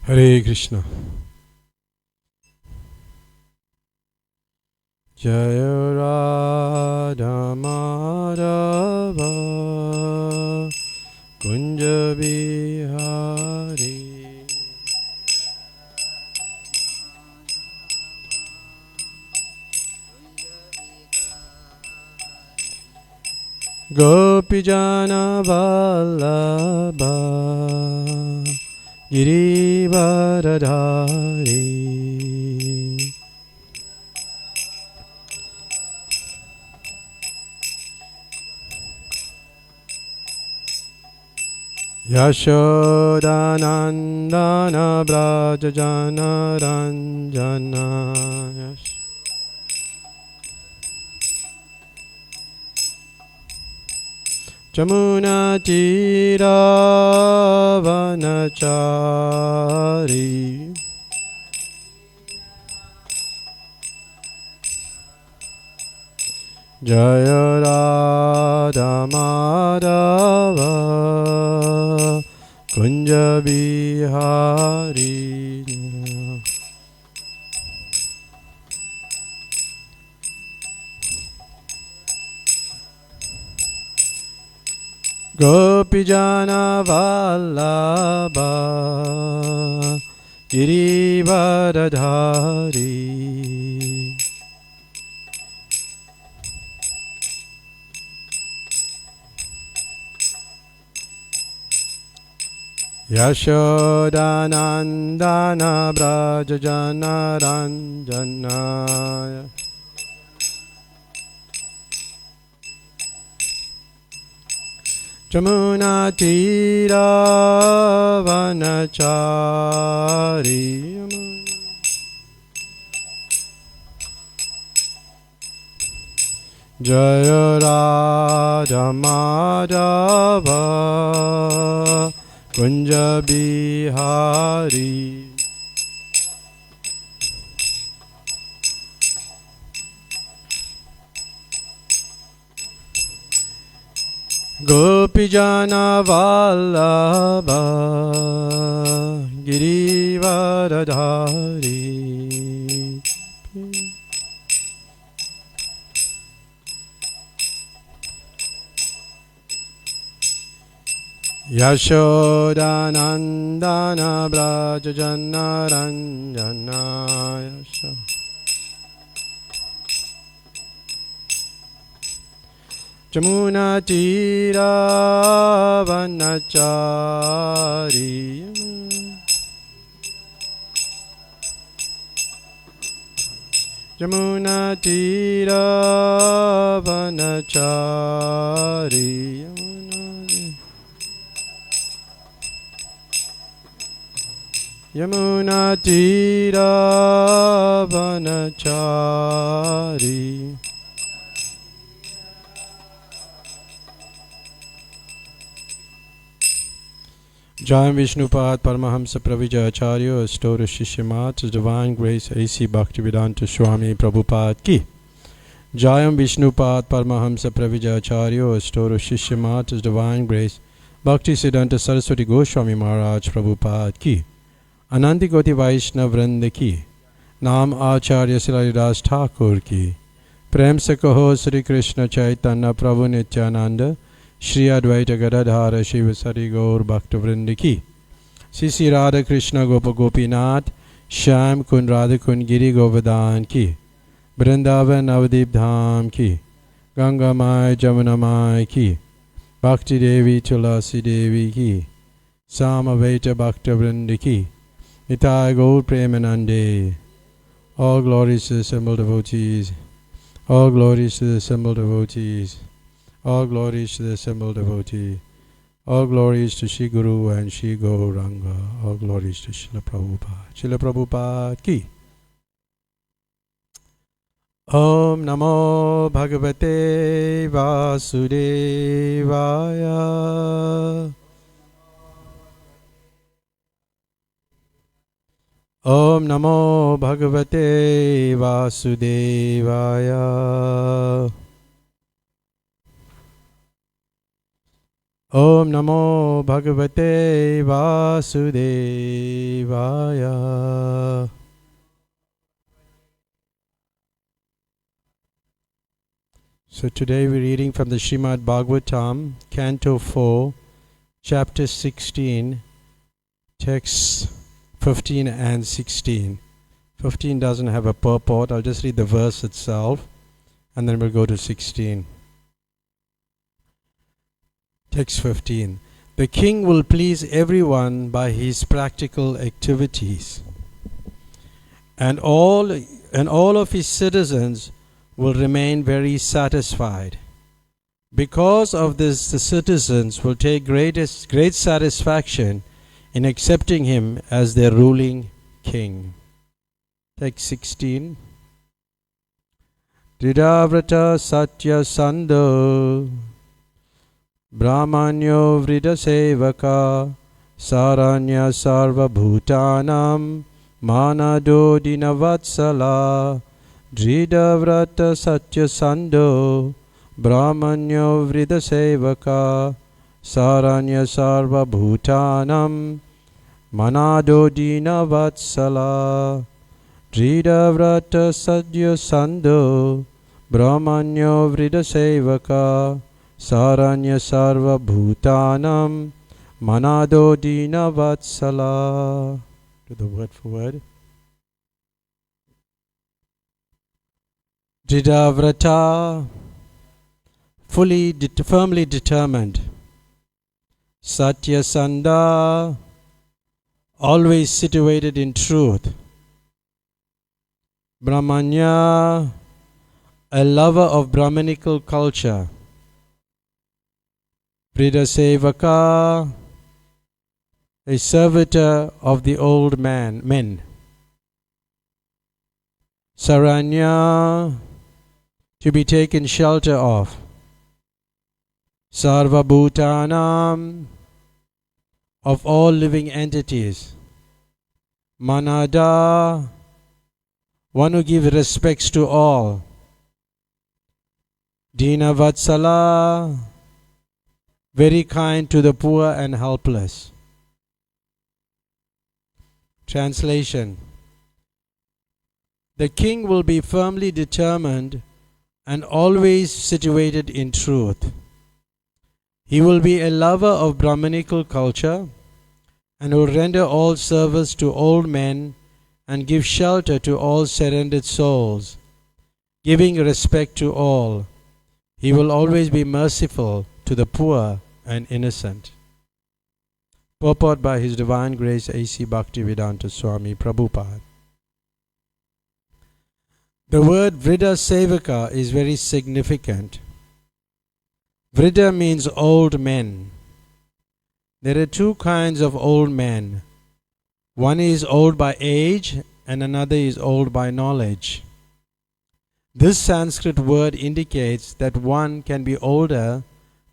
Hare Krishna. Jaya Radha Madhava Kunja Bihari. Gopijana Vallabha Girivaradhari. Yashodanandana Brajajana Ranjana. Jamuna Tira Vanachari. Jaya Radha Madhava Kunja Bihari. Gopijana Vallabha Girivaradhari. Yashodanandana Brajajana Ranjana. Jamuna Tira Vanachari. Jaya Radha Madhava Kunja Bihari. Gopijana Vallabha Girivaradhari. Yashodanandana Brajajana Ranjana. Jamuna Tira Vanachari. Jamuna Tira Vanachari. Yamuna Tira Vanachari. Jayam Vishnupad Paramahamsa Pravija Acharya Astora Shishyamat His Divine Grace A.C. Bhaktivedanta Swami Prabhupada Ki. Jayam Vishnupad Paramahamsa Pravija Acharya Astora Shishyamat His Divine Grace Bhakti Siddhanta Saraswati Goswami Maharaj Prabhupada Ki. Anandi Goti Vaishnav Vranda Ki. Naam Acharya Silaridas Thakur Ki. Prem se kaho Sri Krishna Chaitanya Prabhu Nityananda Shri Advaita Gadadhara Shiva Sari Gaur Bhakta Vrinda Ki. Sisi Radha Krishna Gopa Gopinath Shyam Kun Radha Kun Giri Govardhan Ki. Vrindavan Navadip Dham Ki. Ganga Mai Jamuna Mai Ki. Bhakti Devi Tulasi Devi Ki. Samaveta Bhakta Vrinda Ki. Nitai Gaur Premanande. All glories to the assembled devotees. All glories to the assembled devotees. All glories to the assembled devotee. All glories to Shri Guru and Shri Gauranga. All glories to Srila Prabhupada. Srila Prabhupada Ki. Om Namo Bhagavate Vasudevaya. Om Namo Bhagavate Vasudevaya. Om Namo Bhagavate Vasudevaya. So today we're reading from the Srimad Bhagavatam, Canto 4, Chapter 16, texts 15 and 16. 15 doesn't have a purport. I'll just read the verse itself and then we'll go to 16. Text 15. The king will please everyone by his practical activities, and all of his citizens will remain very satisfied. Because of this, the citizens will take great satisfaction in accepting him as their ruling king. Text 16. Dridavrata Satya Sandho Brahmanyo Vrida Sevaka Saranya Sarva Bhutanam Manado Dinavatsala Dridavrata Satya Sandho Brahmanyo Vrida Sevaka Saranya Sarva Bhutanam Manado Dinavatsala Dridavrata Satya Sandho Brahmanyo Vrida Sevaka Saranya Sarva Bhutanam Manado Dinavatsala. Do the word for word. Dridavrata, firmly determined. Satya Sandha, always situated in truth. Brahmanya, a lover of Brahmanical culture. Vrida Sevaka, a servitor of the old men. Saranya, to be taken shelter of. Sarva Bhutanam, of all living entities. Manada, one who gives respects to all. Dinavatsala, very kind to the poor and helpless. Translation. The king will be firmly determined and always situated in truth. He will be a lover of Brahmanical culture and will render all service to old men and give shelter to all surrendered souls, giving respect to all. He will always be merciful to the poor and innocent. Purport by His Divine Grace A.C. Bhaktivedanta Swami Prabhupada. The word Vrida Sevaka is very significant. Vrida means old men. There are two kinds of old men. One is old by age and another is old by knowledge. This Sanskrit word indicates that one can be older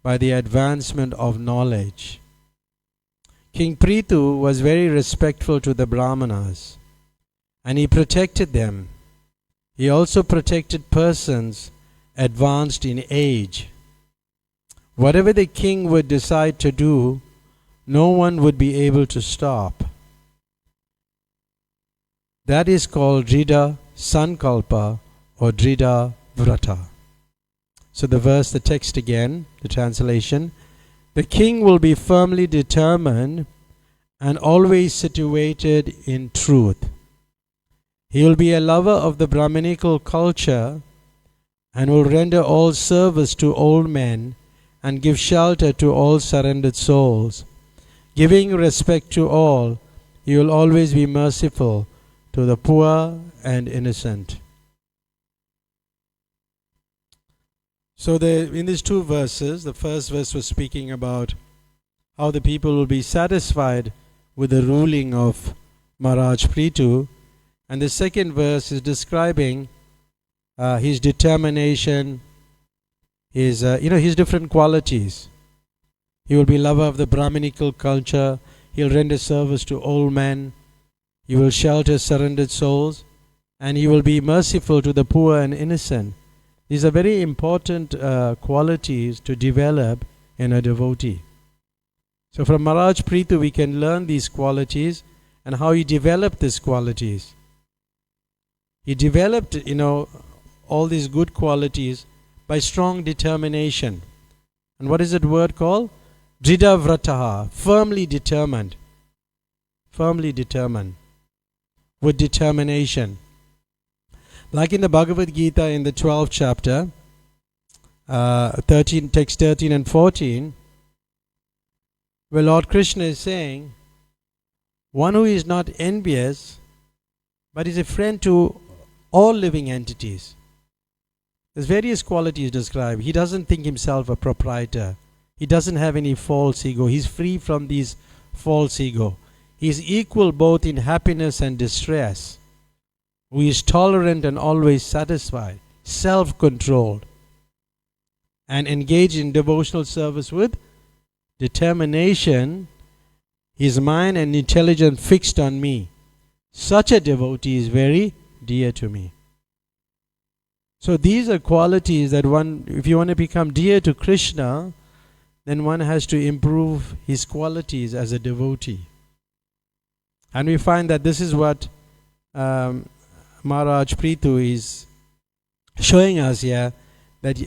by the advancement of knowledge. King Prithu was very respectful to the Brahmanas and he protected them. He also protected persons advanced in age. Whatever the king would decide to do, no one would be able to stop. That is called Drida Sankalpa or Drida Vrata. So the text again, the translation. The king will be firmly determined and always situated in truth. He will be a lover of the Brahmanical culture and will render all service to old men and give shelter to all surrendered souls. Giving respect to all, he will always be merciful to the poor and innocent. So in these two verses, the first verse was speaking about how the people will be satisfied with the ruling of Maharaj Prithu, and the second verse is describing his determination, his different qualities. He will be lover of the Brahmanical culture. He will render service to old men. He will shelter surrendered souls, and he will be merciful to the poor and innocent. These are very important qualities to develop in a devotee. So from Maharaj Prithu we can learn these qualities and how he developed these qualities. He developed, all these good qualities by strong determination. And what is that word called? Dridha vrataha, firmly determined. Firmly determined. With determination. Like in the Bhagavad Gita in the 12th chapter, text 13 and 14, where Lord Krishna is saying, one who is not envious, but is a friend to all living entities. There's various qualities described. He doesn't think himself a proprietor. He doesn't have any false ego. He's free from these false ego. He's equal both in happiness and distress. Who is tolerant and always satisfied, self-controlled, and engaged in devotional service with determination, his mind and intelligence fixed on me. Such a devotee is very dear to me. So these are qualities that if you want to become dear to Krishna, then one has to improve his qualities as a devotee. And we find that this is what Maharaj Prithu is showing us here, that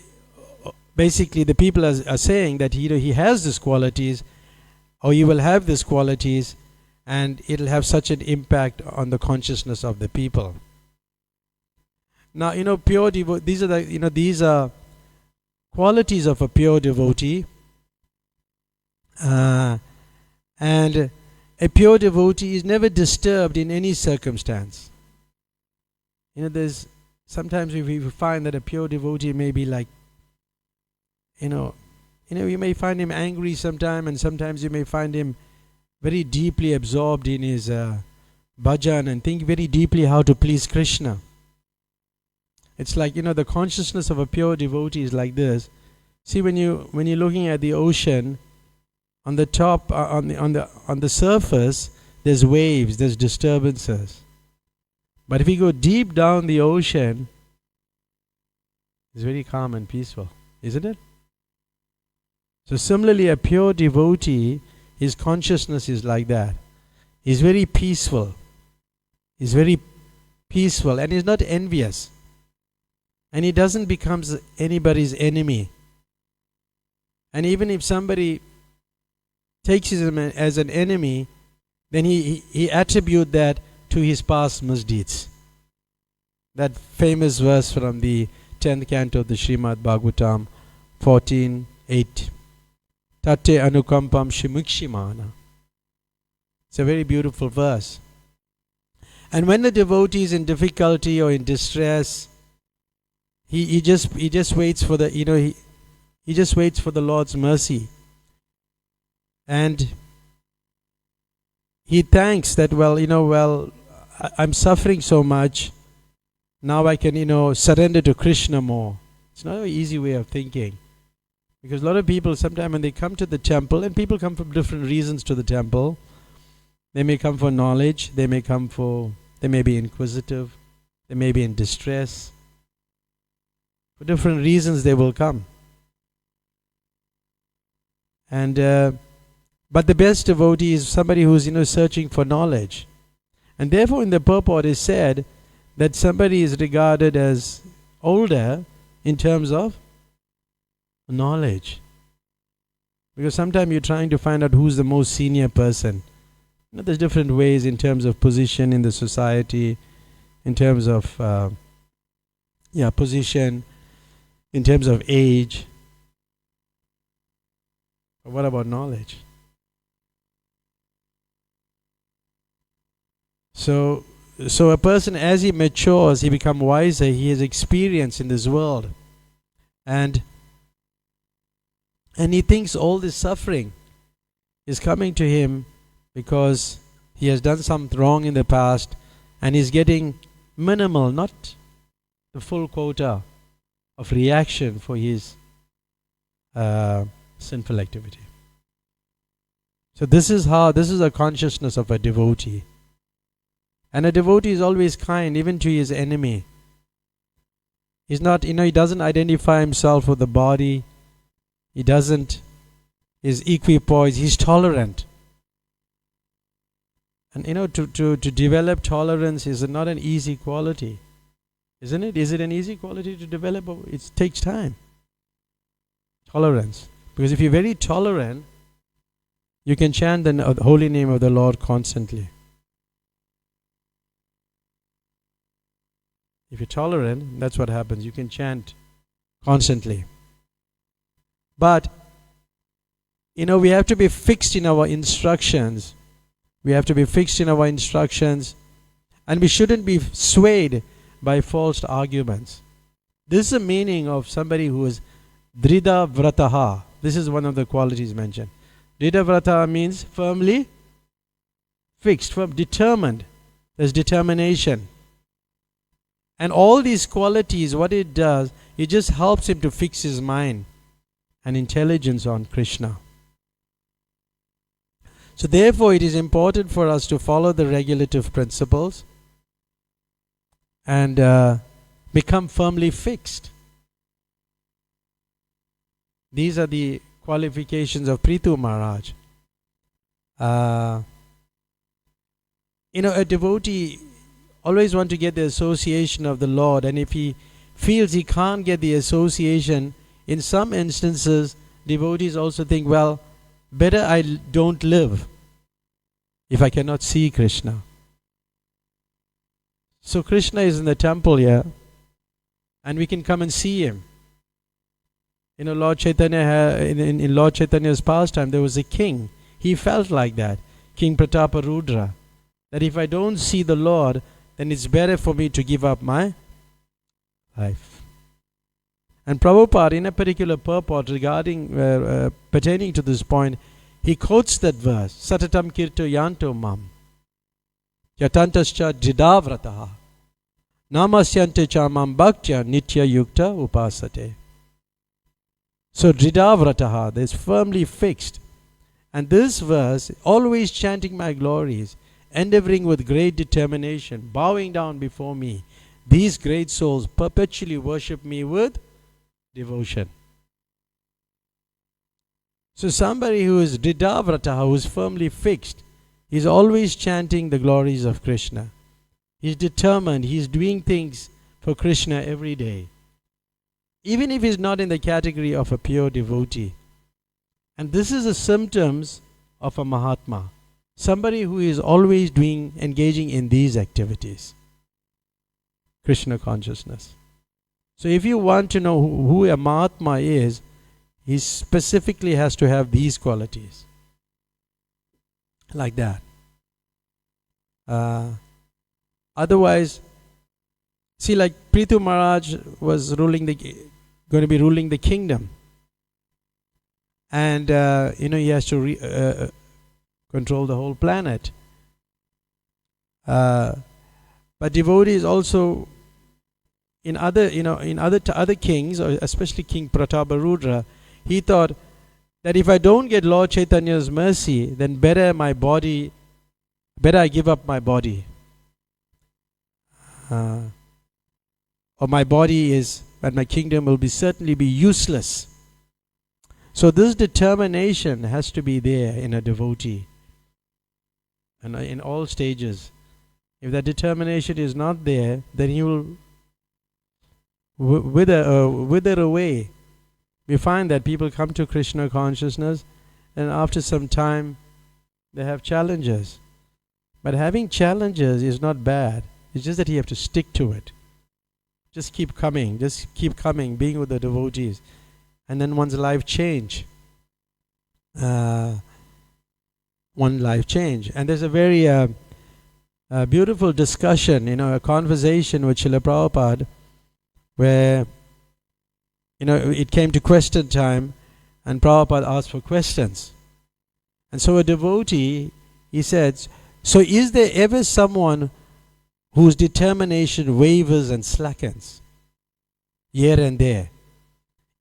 basically the people are saying that he has these qualities, or he will have these qualities, and it'll have such an impact on the consciousness of the people. Now, pure devotee, these are qualities of a pure devotee, and a pure devotee is never disturbed in any circumstance. There's sometimes we find that a pure devotee may be like, you may find him angry sometime, and sometimes you may find him very deeply absorbed in his bhajan and think very deeply how to please Krishna. It's like, the consciousness of a pure devotee is like this. See, when you're looking at the ocean, on the top, on the surface, there's waves, there's disturbances. But if you go deep down the ocean, it's very calm and peaceful, isn't it? So similarly, a pure devotee, his consciousness is like that. He's very peaceful. He's very peaceful, and he's not envious. And he doesn't become anybody's enemy. And even if somebody takes him as an enemy, then he attributes that to his past misdeeds. That famous verse from the 10th canto of the Srimad Bhagavatam 4.16.15 Tate anukampam shimukshimana. It's a very beautiful verse. And when the devotee is in difficulty or in distress, he just waits for the he just waits for the Lord's mercy, and he thanks that I'm suffering so much. Now I can surrender to Krishna more. It's not an easy way of thinking, because a lot of people sometimes when they come to the temple, and people come from different reasons to the temple. They may come for knowledge. They may be inquisitive. They may be in distress. For different reasons they will come. And but the best devotee is somebody who's searching for knowledge. And therefore in the purport is said that somebody is regarded as older in terms of knowledge. Because sometimes you're trying to find out who's the most senior person. There's different ways in terms of position in the society, in terms of position, in terms of age. But what about knowledge? So a person, as he matures, he becomes wiser, he has experience in this world. And he thinks all this suffering is coming to him because he has done something wrong in the past, and he's getting minimal, not the full quota of reaction for his sinful activity. So this is a consciousness of a devotee. And a devotee is always kind, even to his enemy. He's not, he doesn't identify himself with the body. He doesn't, is equipoised, he's tolerant. And to develop tolerance is not an easy quality, isn't it? Is it an easy quality to develop? It takes time. Tolerance. Because if you're very tolerant, you can chant the holy name of the Lord constantly. If you're tolerant, that's what happens. You can chant constantly. But, we have to be fixed in our instructions. We have to be fixed in our instructions. And we shouldn't be swayed by false arguments. This is the meaning of somebody who is Dhrida Vrataha. This is one of the qualities mentioned. Dhrida Vrataha means firmly fixed, determined. There's determination. And all these qualities, what it does, it just helps him to fix his mind and intelligence on Krishna. So therefore, it is important for us to follow the regulative principles and become firmly fixed. These are the qualifications of Prithu Maharaj. A devotee always wants to get the association of the Lord, and if he feels he can't get the association, in some instances, devotees also think, well, better I don't live if I cannot see Krishna. So Krishna is in the temple here, and we can come and see him. Lord Chaitanya, in Lord Chaitanya's pastime, there was a king. He felt like that, King Prataparudra, that if I don't see the Lord, then it's better for me to give up my life. And Prabhupada, in a particular purport regarding, pertaining to this point, he quotes that verse, Satatam kirto yanto mam, yatantascha dridhavrataha, namasyante cha mam bhaktya nitya yukta upasate. So dridhavrataha, is firmly fixed. And this verse, always chanting my glories, endeavoring with great determination, bowing down before me, these great souls perpetually worship me with devotion. So somebody who is dridhavrataha, who is firmly fixed, is always chanting the glories of Krishna. He's determined, he's doing things for Krishna every day. Even if he's not in the category of a pure devotee. And this is the symptoms of a Mahatma. Somebody who is always engaging in these activities. Krishna consciousness. So if you want to know who a Mahatma is, he specifically has to have these qualities. Like that. Otherwise, see, like Prithu Maharaj was going to be ruling the kingdom. And, he has to control the whole planet. But devotees also, in other kings, or especially King Prataparudra, he thought that if I don't get Lord Chaitanya's mercy, then better I give up my body. Or my body and my kingdom will certainly be useless. So this determination has to be there in a devotee. And in all stages. If that determination is not there, then he will wither away. We find that people come to Krishna consciousness, and after some time they have challenges. But having challenges is not bad. It's just that you have to stick to it. Just keep coming, being with the devotees. And then one's life change. And there's a very beautiful discussion, a conversation with Srila Prabhupada, where, it came to question time, and Prabhupada asked for questions. And so a devotee, he said, so is there ever someone whose determination wavers and slackens here and there?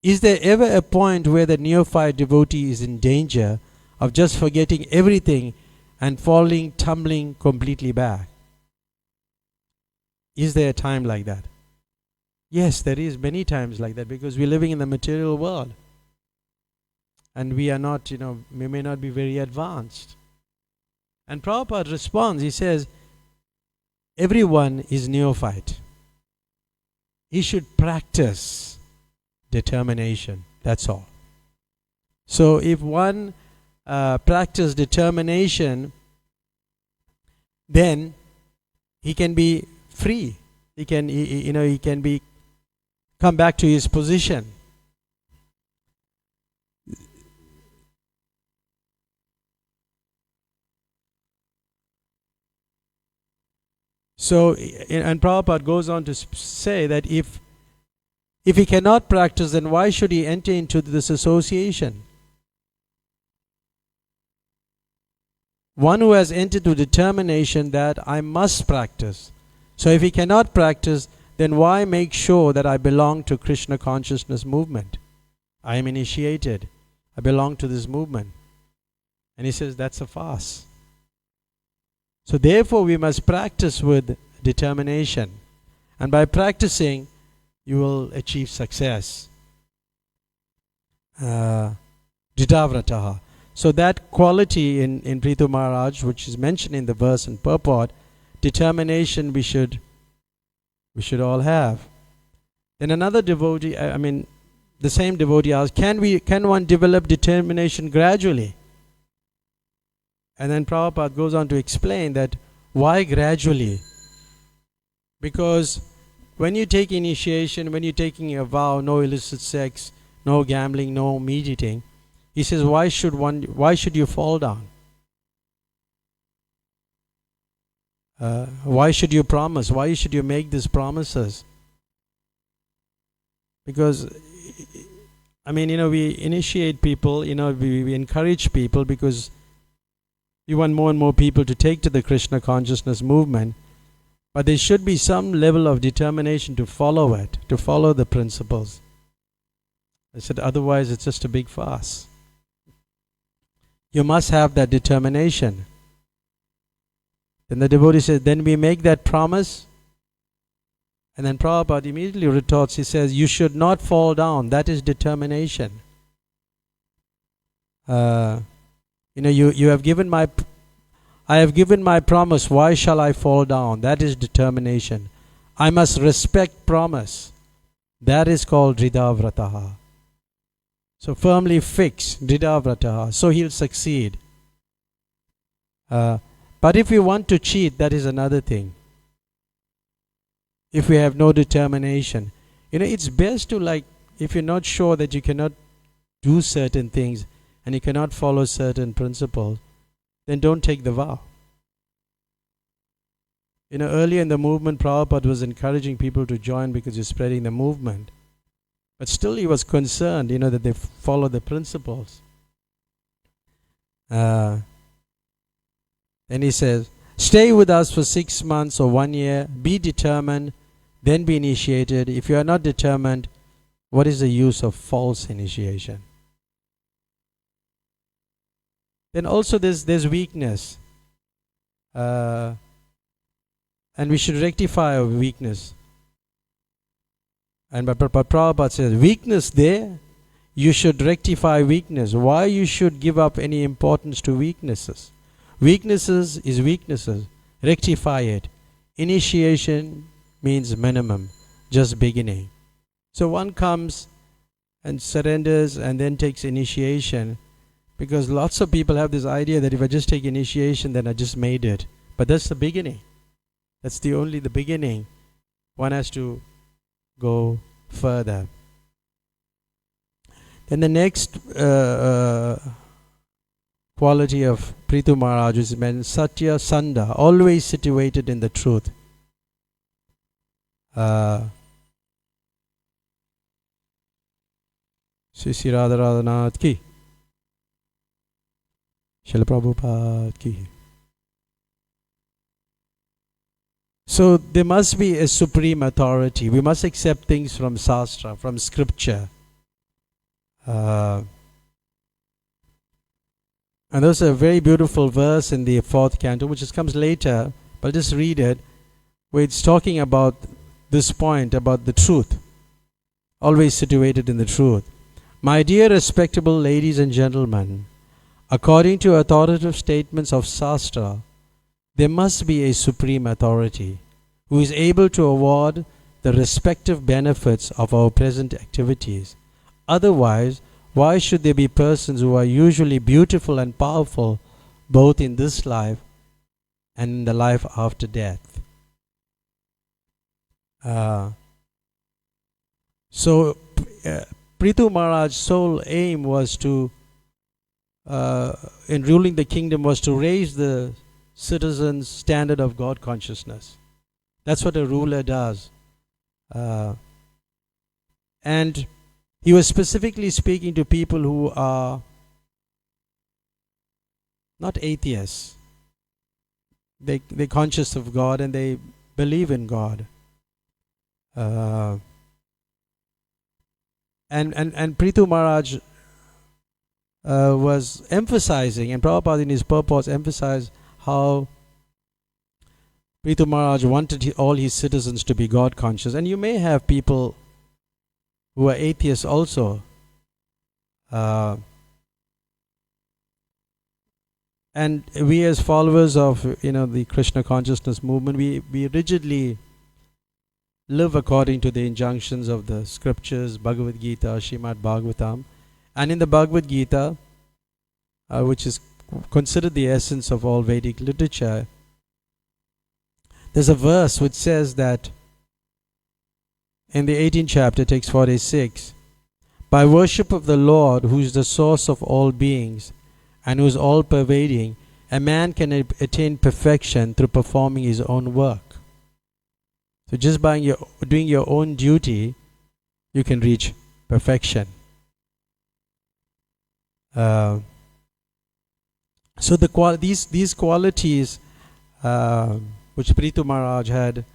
Is there ever a point where the neophyte devotee is in danger of just forgetting everything and tumbling completely back? Is there a time like that? Yes, there is many times like that, because we're living in the material world. And we are not, we may not be very advanced. And Prabhupada responds, he says, everyone is neophyte. He should practice determination, that's all. So if one practices determination, then he can be free. He can, he can come back to his position. So, and Prabhupada goes on to say that if he cannot practice, then why should he enter into this association? One who has entered to determination that I must practice. So if he cannot practice, then why make sure that I belong to Krishna consciousness movement? I am initiated. I belong to this movement. And he says that's a farce. So therefore we must practice with determination. And by practicing, you will achieve success. Dhridavrataha. So that quality in Prithu Maharaj, which is mentioned in the verse and purport, determination we should all have. Then another devotee, the same devotee asked, can one develop determination gradually? And then Prabhupada goes on to explain that why gradually? Because when you take initiation, when you're taking a vow, no illicit sex, no gambling, no meat eating, he says, why should you fall down? Why should you promise? Why should you make these promises? Because, we initiate people, we encourage people because we want more and more people to take to the Krishna consciousness movement. But there should be some level of determination to follow it, to follow the principles. I said, otherwise it's just a big farce. You must have that determination. Then the devotee says, then we make that promise. And then Prabhupada immediately retorts, he says, you should not fall down. That is determination. You have given I have given my promise, why shall I fall down? That is determination. I must respect promise. That is called Dhridavrataha. So firmly fix Dhridavrataha, so he'll succeed. But if we want to cheat, that is another thing. If we have no determination, it's best to if you're not sure that you cannot do certain things and you cannot follow certain principles, then don't take the vow. Earlier in the movement, Prabhupada was encouraging people to join because he's spreading the movement. But still he was concerned, that they follow the principles. And he says, stay with us for 6 months or 1 year, be determined, then be initiated. If you are not determined, what is the use of false initiation? Then also there's weakness. And we should rectify our weakness. And but Prabhupada says, weakness there, you should rectify weakness. Why you should give up any importance to weaknesses? Weaknesses is weaknesses. Rectify it. Initiation means minimum, just beginning. So one comes and surrenders and then takes initiation, because lots of people have this idea that if I just take initiation, then I just made it. But that's the beginning. That's only the beginning. One has to go further. Then the next quality of Prithu Maharaj is meant Satya Sanda, always situated in the truth. Sri Radharanath ki, Srila Prabhupada ki. So there must be a supreme authority. We must accept things from Shastra, from scripture. And there's a very beautiful verse in the 4th canto, which comes later, but I'll just read it, where it's talking about this point, about the truth. Always situated in the truth. My dear respectable ladies and gentlemen, according to authoritative statements of Shastra, there must be a supreme authority who is able to award the respective benefits of our present activities. Otherwise, why should there be persons who are usually beautiful and powerful both in this life and in the life after death? So Prithu Maharaj's sole aim was to, in ruling the kingdom, was to raise the citizens' standard of God consciousness. That's what a ruler does. And he was specifically speaking to people who are not atheists. They're conscious of God and they believe in God. And Prithu Maharaj was emphasizing, and Prabhupada in his purpose emphasized how Prithu Maharaj wanted all his citizens to be God conscious. And you may have people who are atheists also. And we as followers of the Krishna consciousness movement, we rigidly live according to the injunctions of the scriptures, Bhagavad Gita, Srimad Bhagavatam. And in the Bhagavad Gita, which is considered the essence of all Vedic literature, there's a verse which says that in the 18th chapter, text 46, by worship of the Lord, who is the source of all beings and who is all-pervading, a man can attain perfection through performing his own work. So just by doing your own duty, you can reach perfection. So these qualities which Prithu Maharaj had,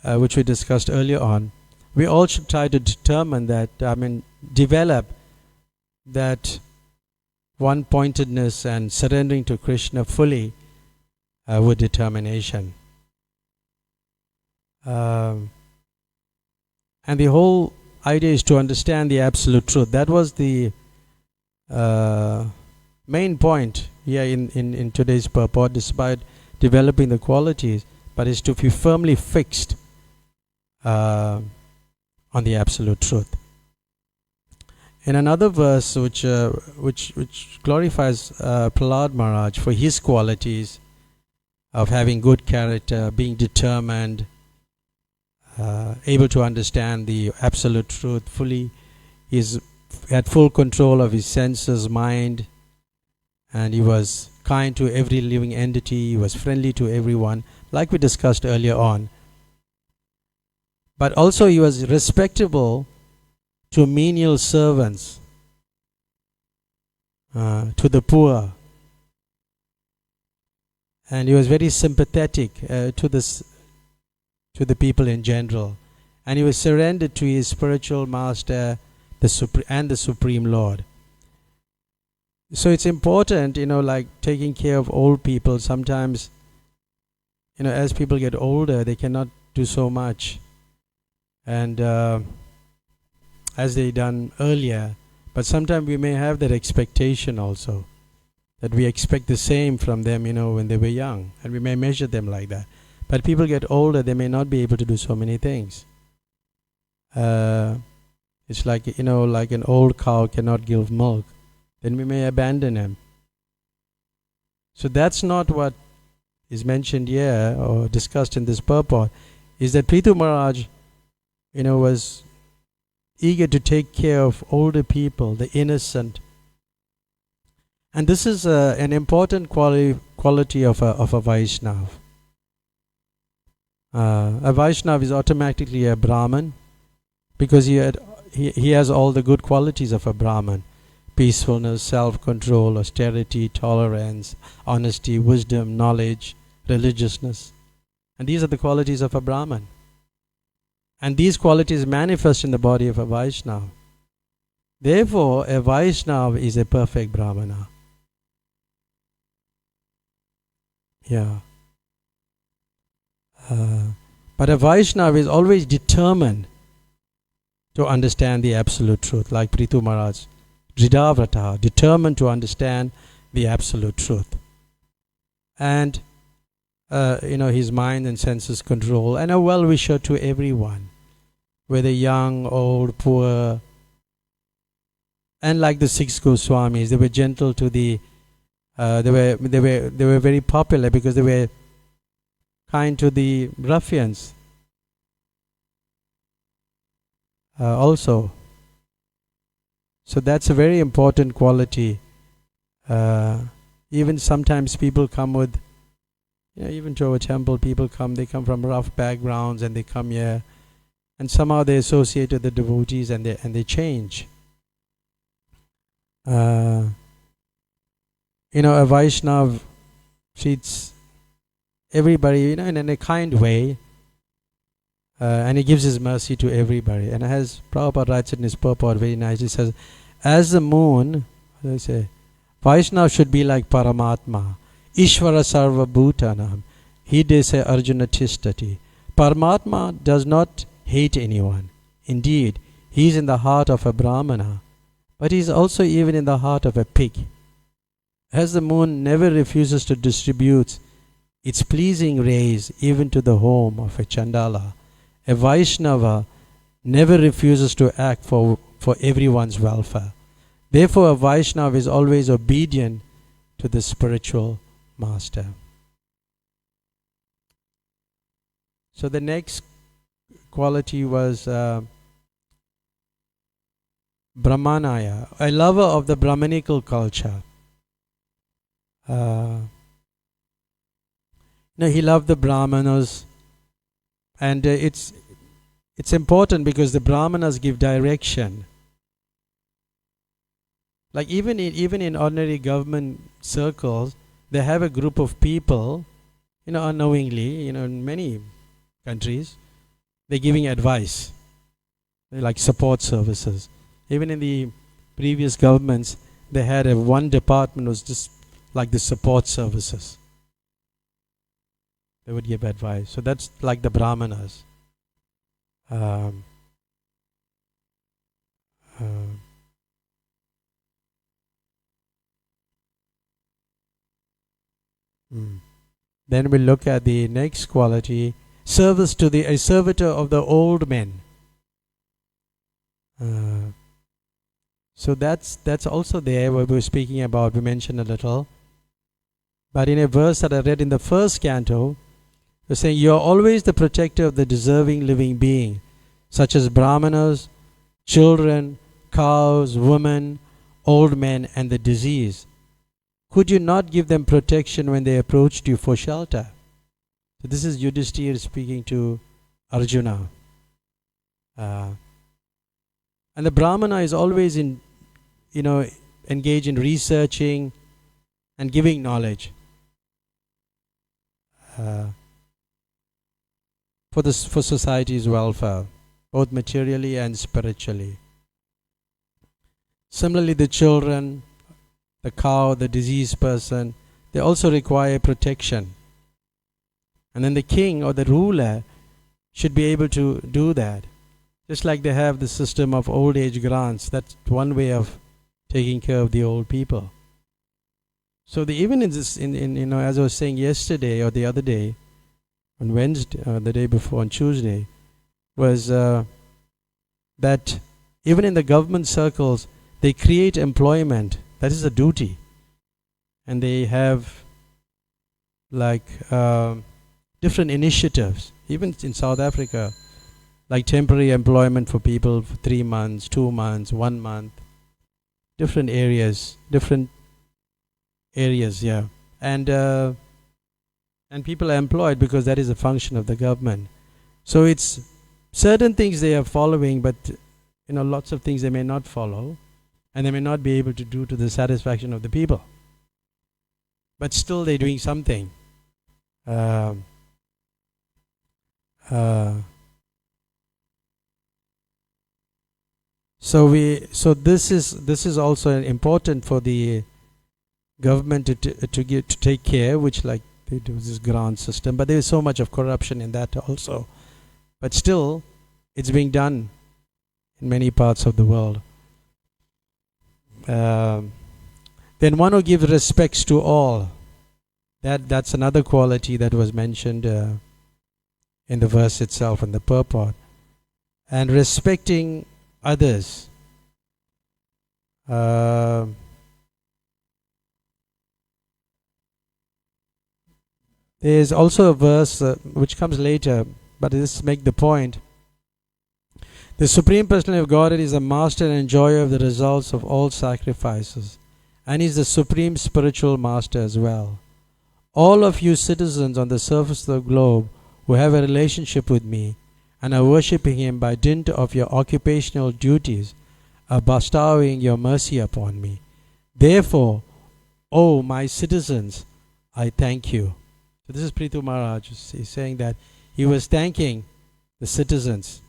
which we discussed earlier on, we all should try to determine that, develop that one-pointedness and surrendering to Krishna fully with determination. And the whole idea is to understand the absolute truth. That was the main point here in today's purport, despite developing the qualities, but is to be firmly fixed on the absolute truth. In another verse which glorifies Prahlad Maharaj for his qualities of having good character, being determined, able to understand the absolute truth fully, had full control of his senses, mind, and he was kind to every living entity, he was friendly to everyone, like we discussed earlier on. But also he was respectable to menial servants, to the poor, and he was very sympathetic to the people in general, and he was surrendered to his spiritual master, the Supreme Lord. So it's important, like taking care of old people. Sometimes, as people get older, they cannot do so much, and as they done earlier. But sometimes we may have that expectation also, that we expect the same from them, when they were young, and we may measure them like that. But people get older, they may not be able to do so many things. It's like, like an old cow cannot give milk, then we may abandon him. So that's not what is mentioned here or discussed in this purport. Is that Prithu Maharaj, was eager to take care of older people, the innocent. And this is an important quality of a Vaishnava. A Vaishnava is automatically a Brahman because he has all the good qualities of a Brahman: peacefulness, self-control, austerity, tolerance, honesty, wisdom, knowledge, religiousness. And these are the qualities of a Brahman. And these qualities manifest in the body of a Vaishnava. Therefore, a Vaishnava is a perfect Brahmana. Yeah. But a Vaishnava is always determined to understand the absolute truth, like Prithu Maharaj. Dridavrata, determined to understand the absolute truth. And, his mind and senses control, and a well-wisher to everyone, whether young, old, poor. And like the 6 Goswamis, they were gentle to the, they were very popular because they were kind to the ruffians also. So that's a very important quality. Even sometimes people come with, even to our temple, they come from rough backgrounds and they come here, and somehow they associate with the devotees and they change. A Vaishnav treats everybody, in a kind way, and he gives his mercy to everybody. And as Prabhupada writes in his purport very nicely, he says, as the moon, what do I say? Vaishnav should be like Paramatma, Ishvara Sarva Bhutanam, Hidese Arjuna Tishtati. Paramatma does not hate anyone. Indeed, he is in the heart of a Brahmana, but he is also even in the heart of a pig. As the moon never refuses to distribute its pleasing rays even to the home of a Chandala, a Vaishnava never refuses to act for everyone's welfare. Therefore, a Vaishnava is always obedient to the spiritual master. So the next quality was Brahmanaya, a lover of the Brahmanical culture. He loved the Brahmanas, and it's important because the Brahmanas give direction. Like even in ordinary government circles, they have a group of people, unknowingly, in many countries, they're giving advice, like support services. Even in the previous governments, they had one department was just like the support services. They would give advice. So that's like the Brahmanas. Then we'll look at the next quality, service to a servitor of the old men. So that's also there where we were speaking about, we mentioned a little. But in a verse that I read in the first canto, we're saying, you are always the protector of the deserving living being, such as Brahmanas, children, cows, women, old men, and the disease. Could you not give them protection when they approached you for shelter? So this is Yudhishthira speaking to Arjuna. And the Brahmana is always engaged in researching and giving knowledge for society's welfare, both materially and spiritually. Similarly, the children, the cow, the diseased person, they also require protection. And then the king or the ruler should be able to do that. Just like they have the system of old age grants, that's one way of taking care of the old people. So even in this, as I was saying yesterday or the other day, on Wednesday, the day before, on Tuesday, was that even in the government circles, they create employment. That is a duty. And they have different initiatives, even in South Africa, like temporary employment for people for 3 months, 2 months, 1 month, different areas, yeah. And people are employed because that is a function of the government. So it's certain things they are following, but lots of things they may not follow, and they may not be able to do to the satisfaction of the people. But still they're doing something. So this is also important for the government to take care, which like they do this grant system, but there is so much of corruption in that also. But still, it's being done in many parts of the world. Then one who gives respects to all. That's another quality that was mentioned in the verse itself, in the purport. And respecting others. There's also a verse which comes later, but this make the point. The Supreme Personality of Godhead is the master and enjoyer of the results of all sacrifices, and is the supreme spiritual master as well. All of you citizens on the surface of the globe who have a relationship with me and are worshipping Him by dint of your occupational duties, are bestowing your mercy upon me. Therefore, O my citizens, I thank you. So this is Prithu Maharaj. He's saying that he was thanking the citizens,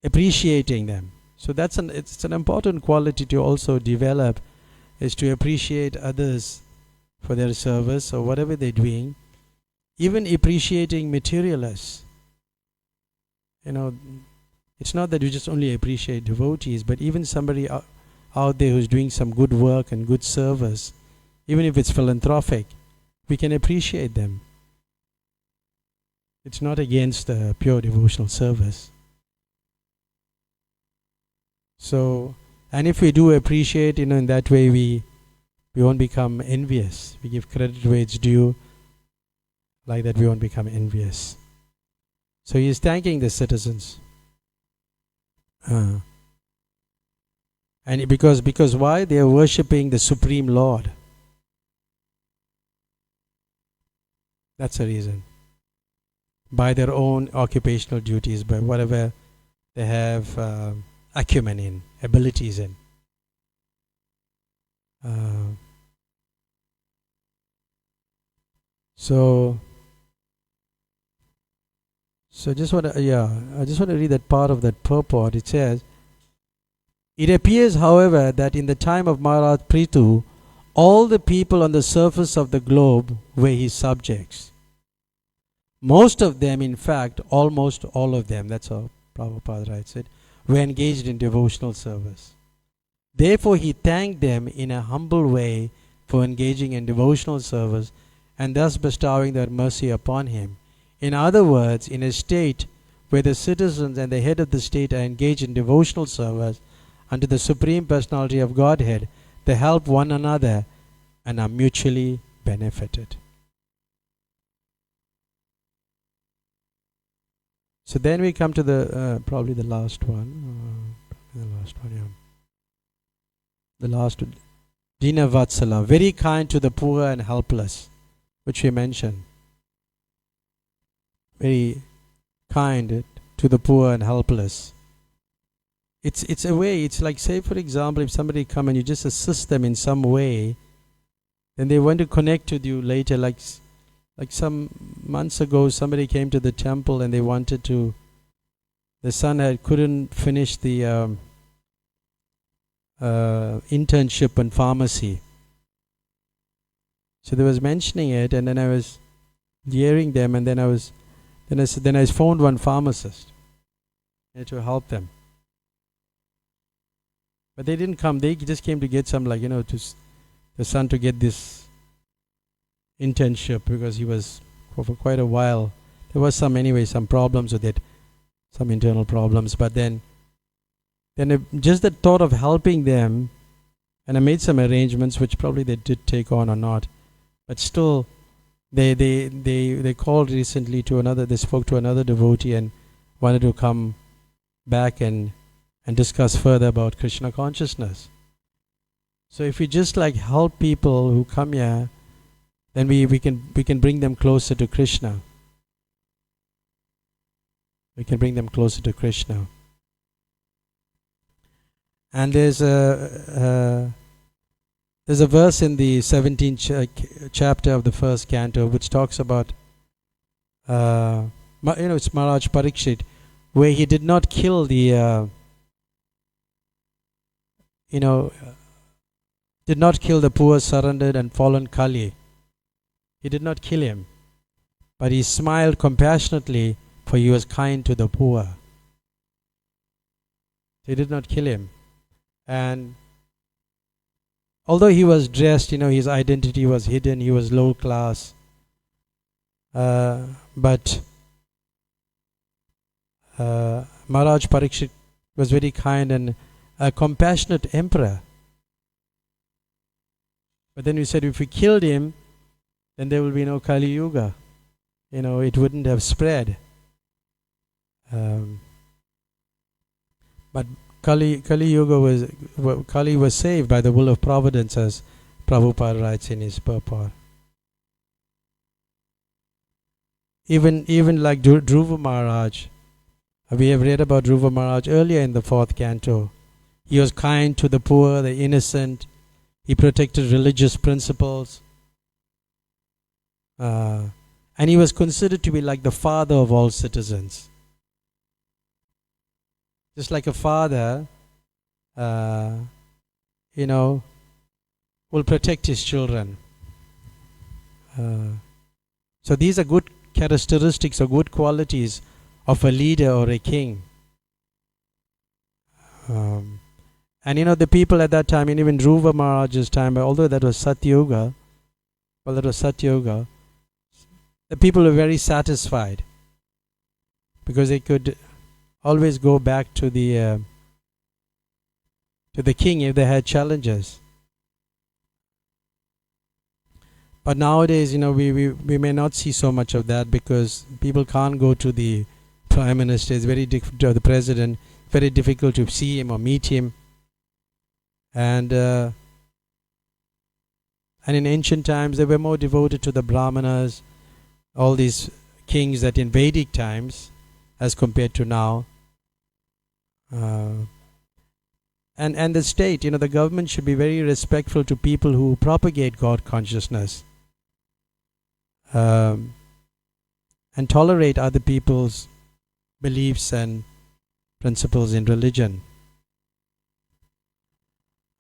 appreciating them. So it's an important quality to also develop, is to appreciate others for their service or whatever they're doing. Even appreciating materialists. It's not that you just only appreciate devotees, but even somebody out there who's doing some good work and good service, even if it's philanthropic, we can appreciate them. It's not against pure devotional service. So, and if we do appreciate, in that way we won't become envious. We give credit where it's due. Like that we won't become envious. So he is thanking the citizens. And because why? They are worshipping the Supreme Lord. That's the reason. By their own occupational duties, by whatever they have acumen in, abilities in. So I just want to read that part of that purport. It says, it appears, however, that in the time of Maharaj Prithu, all the people on the surface of the globe were his subjects. Most of them, in fact, almost all of them, that's how Prabhupada writes it, were engaged in devotional service. Therefore, he thanked them in a humble way for engaging in devotional service and thus bestowing their mercy upon him. In other words, in a state where the citizens and the head of the state are engaged in devotional service unto the Supreme Personality of Godhead, they help one another and are mutually benefited. So then we come to the probably the last one. The last one. Dina Vatsala, very kind to the poor and helpless, which we mentioned. Very kind to the poor and helpless. It's a way. It's like, say for example, if somebody come and you just assist them in some way, then they want to connect with you later. Like some months ago, somebody came to the temple and they wanted to. The son couldn't finish the internship in pharmacy. So they was mentioning it, and then I was hearing them, and then I phoned one pharmacist to help them. But they didn't come. They just came to get some, the son to get this internship, because he was for quite a while. There was some problems with it, some internal problems. But then just the thought of helping them, and I made some arrangements which probably they did take on or not, but still they called recently to another. They spoke to another devotee and wanted to come back and discuss further about Krishna consciousness. So if we just help people who come here, then we can bring them closer to Krishna. We can bring them closer to Krishna. And there's a verse in the 17th chapter of the first canto which talks about it's Maharaj Parikshit, where he did not kill the did not kill the poor, surrendered and fallen Kali. He did not kill him, but he smiled compassionately for he was kind to the poor. They did not kill him. And although he was dressed, his identity was hidden, he was low class, but Maharaj Parikshit was very kind and a compassionate emperor. But then we said if we killed him, then there will be no Kali Yuga. It wouldn't have spread. But Kali was saved by the will of providence, as Prabhupada writes in his purport. Even like Dhruva Maharaj, we have read about Dhruva Maharaj earlier in the 4th canto. He was kind to the poor, the innocent. He protected religious principles. And he was considered to be like the father of all citizens. Just like a father, will protect his children. So these are good characteristics or good qualities of a leader or a king. And the people at that time, and even Dhruva Maharaj's time, although that was Satyuga, the people were very satisfied because they could always go back to the king if they had challenges. But nowadays, we may not see so much of that because people can't go to the prime minister. It's very difficult, or the president. Very difficult to see him or meet him. And in ancient times, they were more devoted to the Brahmanas, all these kings that in Vedic times, as compared to now. And the state, the government should be very respectful to people who propagate God consciousness. And tolerate other people's beliefs and principles in religion.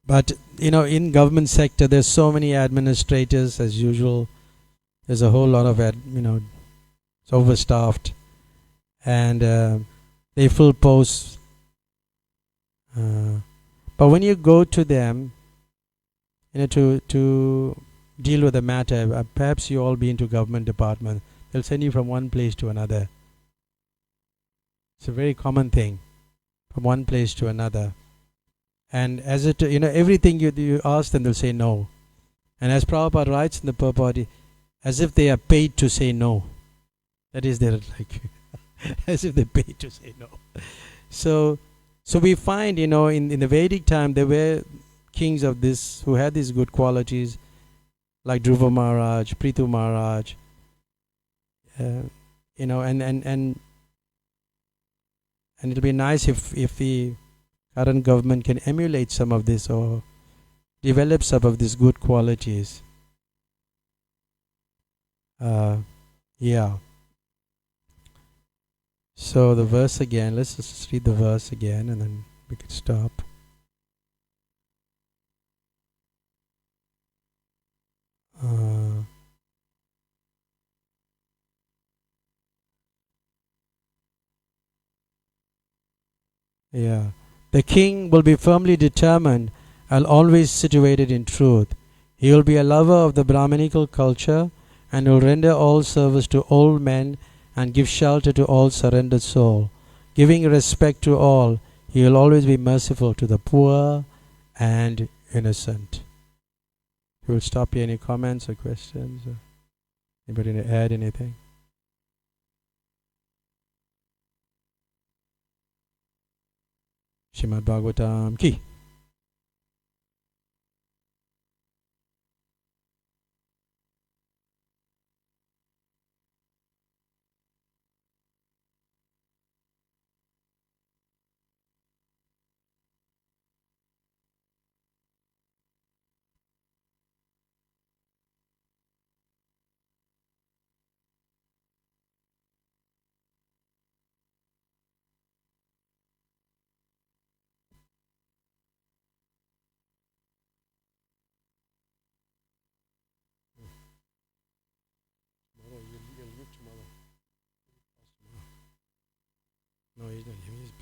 But in government sector, there's so many administrators as usual. There's a whole lot of it's overstaffed, and they fill posts. But when you go to them, to deal with a matter, perhaps you all be into government department. They'll send you from one place to another. It's a very common thing, from one place to another. And as everything you ask them, they'll say no. And as Prabhupada writes in the purport, as if they are paid to say no. That is, they're like, as if they're paid to say no. So we find, in the Vedic time, there were kings of this who had these good qualities, like Dhruva Maharaj, Prithu Maharaj, and it'll be nice if the current government can emulate some of this or develop some of these good qualities. So the verse again, let's just read the verse again and then we could stop. The king will be firmly determined and always situated in truth. He will be a lover of the Brahminical culture and will render all service to all men and give shelter to all surrendered soul. Giving respect to all, he will always be merciful to the poor and innocent. We will stop here. Any comments or questions? Anybody want to add anything? Srimad Bhagavatam ki.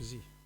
busy.